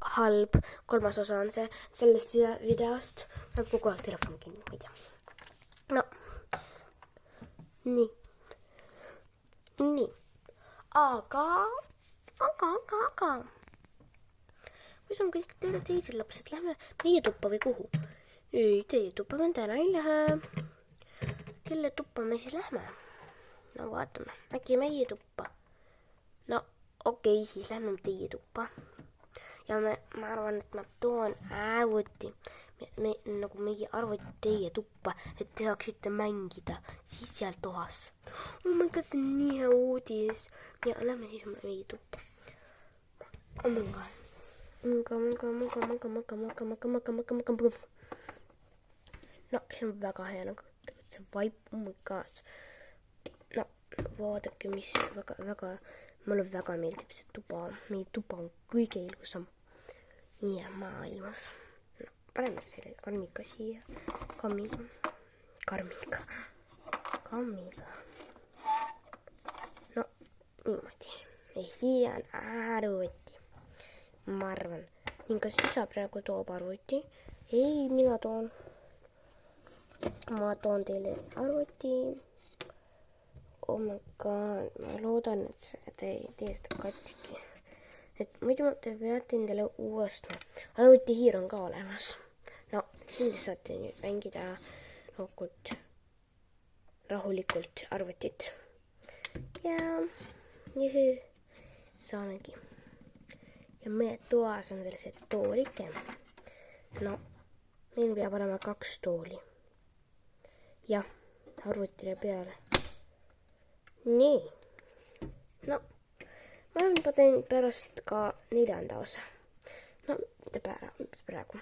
halb, 3. osa on see sellest videost. Ma kogu aeg telefon kinni, ma ei tea. No, nii. Aga. Kus on kõik teised lapsed? Lähme meie tuppa või kuhu? Ei, teie tuppa me täna ei lähe. Kelle tuppa me siis lähme? No vaatame, äkki meie tuppa. No okei, siis lähme teie tuppa. Ja ma arvan, et ma toon arvuti. Nagu meie arvuti teie tuppa, et te saaksite mängida siis seal toas. Oh my god, see on nii hea uudis. Ja lähme siis meie tuppa. Oh my god. No, see on väga hea, nagu see vibe, oh my god. No, vaadake, mis väga, mulle väga meeldib see tuba. Meie tuba on kõige ilusam maailmas. No, paneme selle karmiga siia. Karmiga. No, niimoodi. Ja siia on arvuti. Ma arvan. Nii, kas isa praegu toob arvuti? Ei, mina toon. Ma toon teile arvuti. Oh my god, ma loodan, et te ei tee seda katki. Et muidu te peate endale uuesti. Arvutihiir on ka olemas. No, siin saate nüüd mängida rahulikult arvutit. Ja saamegi. Ja meie toas on veel see toolike. No, meil peab olema 2 tooli. Jah, arvutile peale. Nii. No, ma teen pärast ka 4. osa. No, mitte praegu.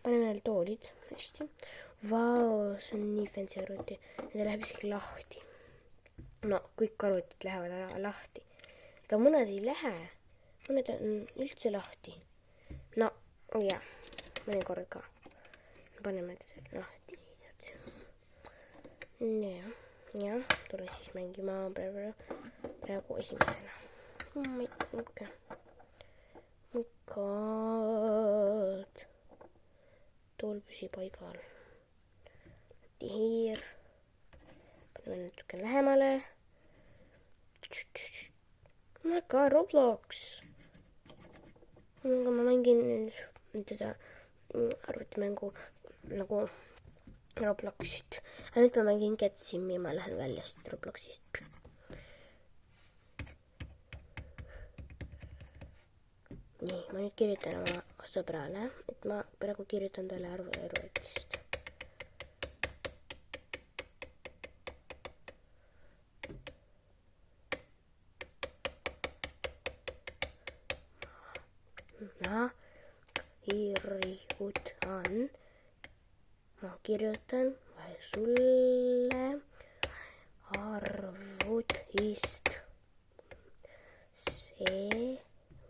Paneme veel toolid. Hästi. Vau, see on nii fancy arvuti. Need läheb isegi lahti. No, kõik arvutid lähevad lahti. Aga mõned ei lähe. Mõned on üldse lahti. No, jah. Mõnikord ka. Paneme lahti. Jah, tulen siis mängima praegu esimesena. Oh my god. Tool püsib paigal. Hiir. Paneme natuke lähemale. Oh my god, Roblox. Ma mängin teda arvutimängu nagu Robloxit. Nüüd ma mängin Get-Simi ja ma lähen välja siit Robloxist. Nii, ma nüüd kirjutan oma sõbrale, et ma praegu kirjutan talle arvutist. Kirjutan. Ma kirjutan sulle arvutist. See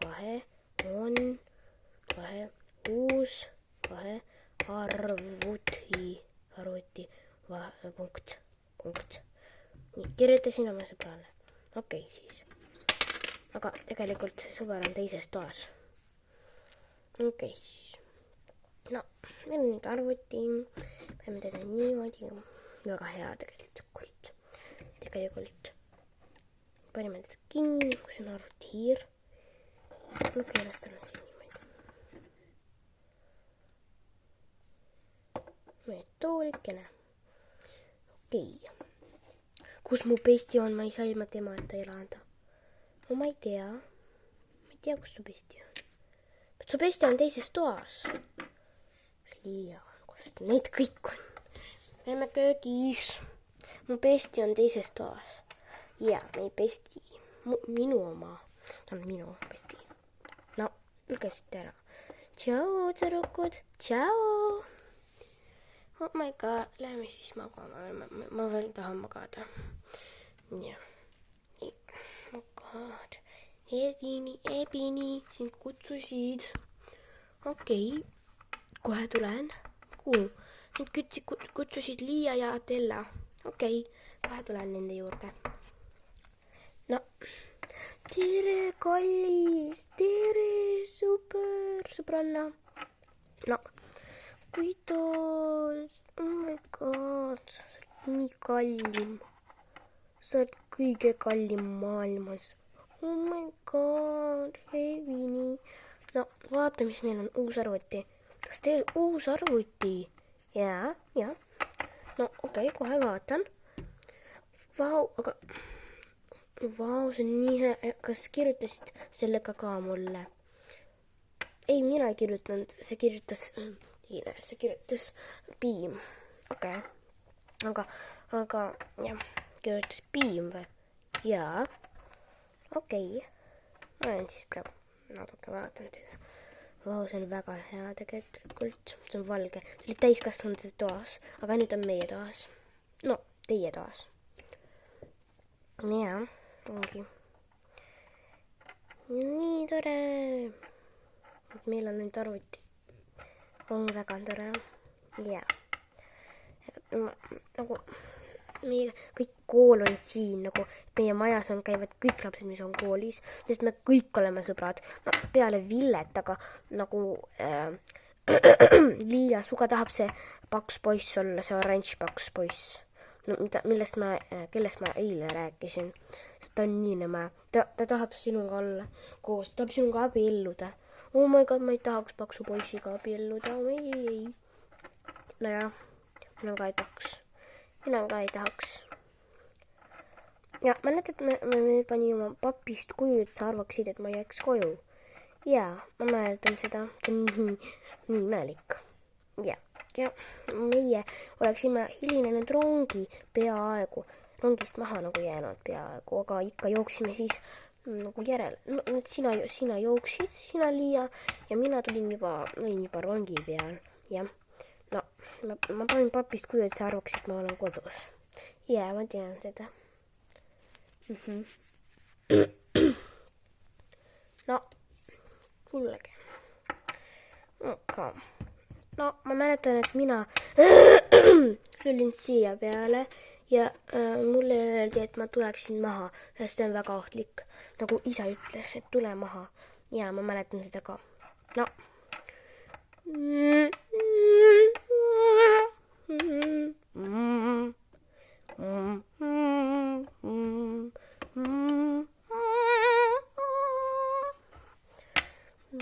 vahe on uus arvuti punkt. Nii, kirjutasin oma sõbrale. Okei, siis. Aga tegelikult see sõber on teises toas. Okei, siis. No, meil on nüüd arvuti. Peame teda niimoodi. Väga hea tegelikult. Panime teda kinni, kus on arvutihiir. Ma keelastan siin niimoodi. Meie toolikene. Okei. Kus mu pesti on? Ma ei saa ilma temata elada. No ma ei tea. Kus su pesti on. Su pesti on teises toas. Liia, kus neid kõik on. Me oleme köögis. Mu pesti on teises toas. Ja, meie pesti. Minu oma. Ta on minu pesti. No, lükkasite ära. Tšau, tüdrukud. Tšau. Oh my god, lähme siis magama. Ma veel tahan magada. Ja. Oh my god. Ebini, sind kutsusid. Okei. Kohe tulen. Kuhu? Nüüd kutsusid Liia ja Atella. Okei, kohe tulen nende juurde. No. Tere, kallis. Tere, super. sõbranna. No, kuidas? Oh my god, sa oled nii kallim. Sa oled kõige kallim maailmas. Oh my god, Evini. No, vaata, mis meil on uus arvuti. Kas teil uus arvuti? Jaa. No, okei, kohe vaatan. Vau, aga... Vau, see on nii hea. Kas kirjutasid sellega ka mulle? Ei, mina ei kirjutanud. See kirjutas Piim. Okei. Aga, jah, kirjutas Piim või? Jaa. Okei. Ma olen siis praegu natuke vaatan teda. Vau, see on väga hea tegelikult. See on valge. See oli täiskasvanute toas, aga nüüd on meie toas. No, teie toas. Jaa, ongi. Nii tore. Meil on nüüd arvuti. On väga tore. Jaa. Nagu meie kõik kool on siin, nagu meie majas käivad kõik lapsed, mis on koolis, sest me kõik oleme sõbrad. No, peale Villet, aga nagu Liia, suga tahab see paks poiss olla, see oranž paks poiss. No, kellest ma eile rääkisin. Ta on nii nõme. Ta tahab sinuga olla koos, ta tahab sinuga abielluda. Oh my god, ma ei tahaks paksu poissiga abielluda. Ei. No jah, mina ka ei tahaks. Ja mäletad, me pani oma papist koju, et sa arvaksid, et ma jääks koju. Jaa, ma mäletan seda. See on nii imelik. Ja meie oleksime hilinenud rongist maha nagu jäänud peaaegu, aga ikka jooksime siis nagu järel. No, sina jooksid, sina Liia, ja mina olin juba rongi peal. Jah. No, ma panin papist kuju, et sa arvaksid, et ma olen kodus. Jaa, ma tean seda. No, kuulge. No, ma mäletan, et mina lüllin siia peale ja mulle öeldi, et ma tuleksin maha, sest see on väga ohtlik. Nagu isa ütles, et tule maha. Ja ma mäletan seda ka. No.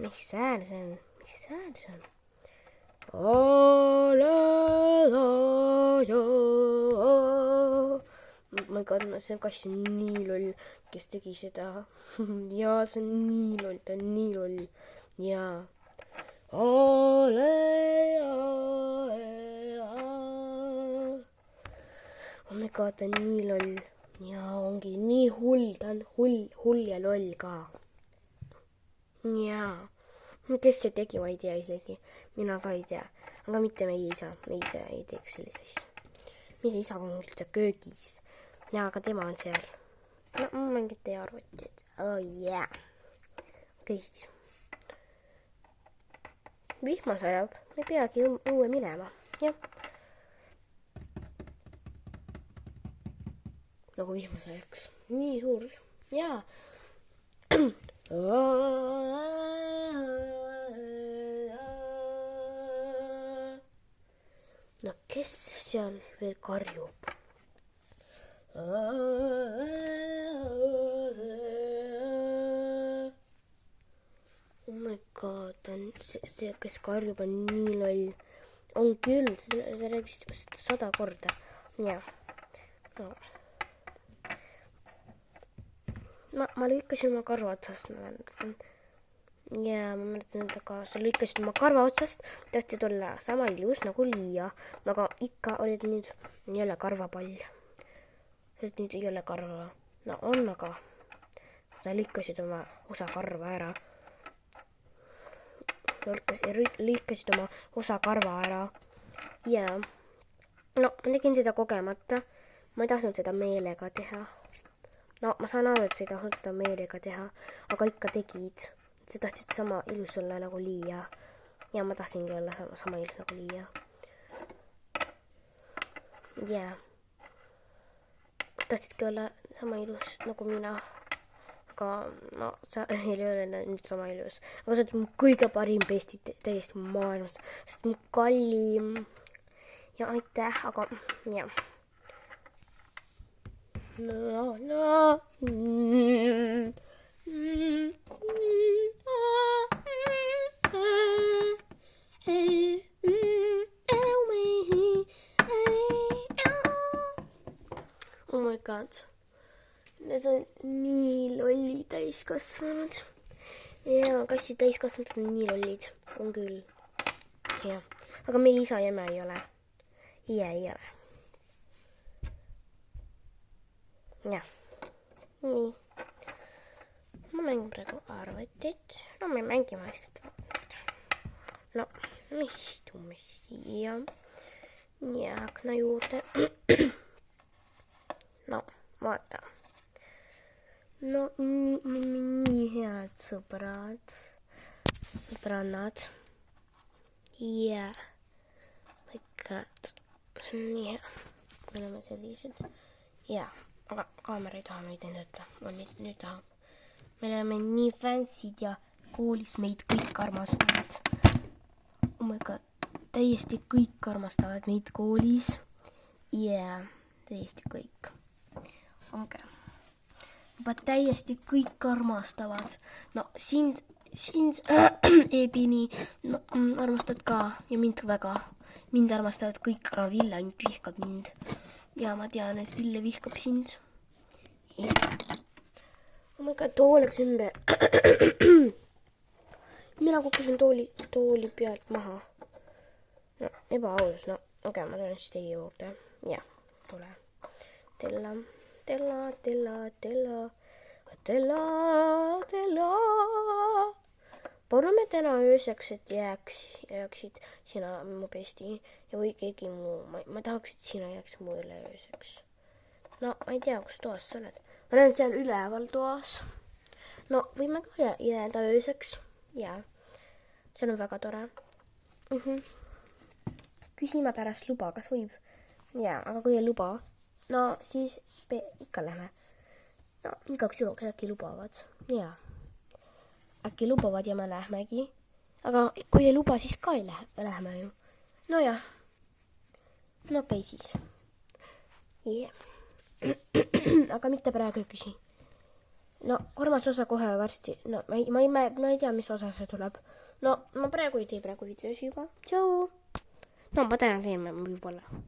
Mis hääl see on? My god, see kass on nii loll, kes tegi seda. Jaa, see on nii loll, ta on nii loll. Jaa. Oh my god, ta on nii loll. Jaa, ongi nii hull, ta on hull ja loll ka. Jaa. Kes see tegi, ma ei tea isegi. Mina ka ei tea. Aga mitte meie isa. Meie isa ei teeks sellise asja. Meie isa on üldse köögis. Ja, aga tema on seal. No, ma mängin teie arvutit. Oh yeah. Okei siis. Vihma sajab. Me ei peagi õue minema. Jah. Nagu vihma sajaks. Nii suur. Jaa. No, kes seal veel karjub? Oh my god, see, kes karjub, on nii loll. On küll, sa rääkisid juba 100 korda. Jah. No. Ma lõikasin oma karva otsast. Ja ma mäletan enda ka. Sa lõikasid oma karva otsast. Tahtid olla sama ilus nagu Liia. Aga ikka olid nüüd jälle karvapall. Nüüd ei ole karva. No on, aga sa lõikasid oma osa karva ära. Lõikasid oma osa karva ära. Ja. No, ma tegin seda kogemata. Ma ei tahtnud seda meelega teha. No, ma saan aru, et sa ei tahtnud seda meelega teha, aga ikka tegid. Sa tahtsid sama ilus olla nagu Liia. Ja ma tahtsingi olla sama ilus nagu Liia. Jaa. Tahtsidki olla sama ilus nagu mina. aga no sa ei ole nüüd sama ilus. Aga sa oled mu kõige parim besti täiesti maailmas. Sa oled mu kallim. Ja aitäh, aga jah. Oh my god. Need on nii lolli täiskasvanud. Ja kassi täiskasvanud on nii lollid. On küll. Jah. Aga meie isa ja ema ei ole. Ei ole. Jah. Nii. Ma mängin praegu arvutit. No me mängime lihtsalt. No, me istume siia. Ja akna juurde. No, vaata. No, nii head sõbrad. Sõbrannad. Yeah. My god. See on nii hea. Me oleme sellised. Jaa, aga kaamera ei taha meid endata. Nüüd tahab. Me oleme nii fancy'd ja koolis meid kõik armastavad. Oh my god. Täiesti kõik armastavad meid koolis. Yeah. Täiesti kõik. Okay. Juba täiesti kõik armastavad. No, sind Eebini armastad ka ja mind väga. Mind armastavad kõik, aga Ville ainult vihkab mind. Ja ma tean, et Ville vihkab sind. Oh my god, too läks ümber. Mina kukkusin tooli pealt maha. No, ebaaus. No, okei, ma tulen siis teie juurde. Ja, tule. Tella. Palume täna ööseks, et jääksid sina mu besti ja või keegi muu. Ma tahaks, et sina jääks mu üle ööseks. No, ma ei tea, kus toas sa oled. Ma olen seal üleval toas. No, võime ka jääda ööseks. Jaa, see on väga tore. Küsime pärast luba, kas võib? Jaa, aga kui ei luba, no siis ikka lähme. No, igaks juhuks äkki lubavad. Jaa. Äkki lubavad ja me lähmegi. Aga kui ei luba, siis ka ei lähme ju. No jah. No okei siis. Yeah. Aga mitte praegu küsi. No, kolmas osa kohe varsti. No, ma ei tea, mis osa see tuleb. No, ma praegu ei tee videosi juba. Tšau! No, ma täna teeme võib-olla.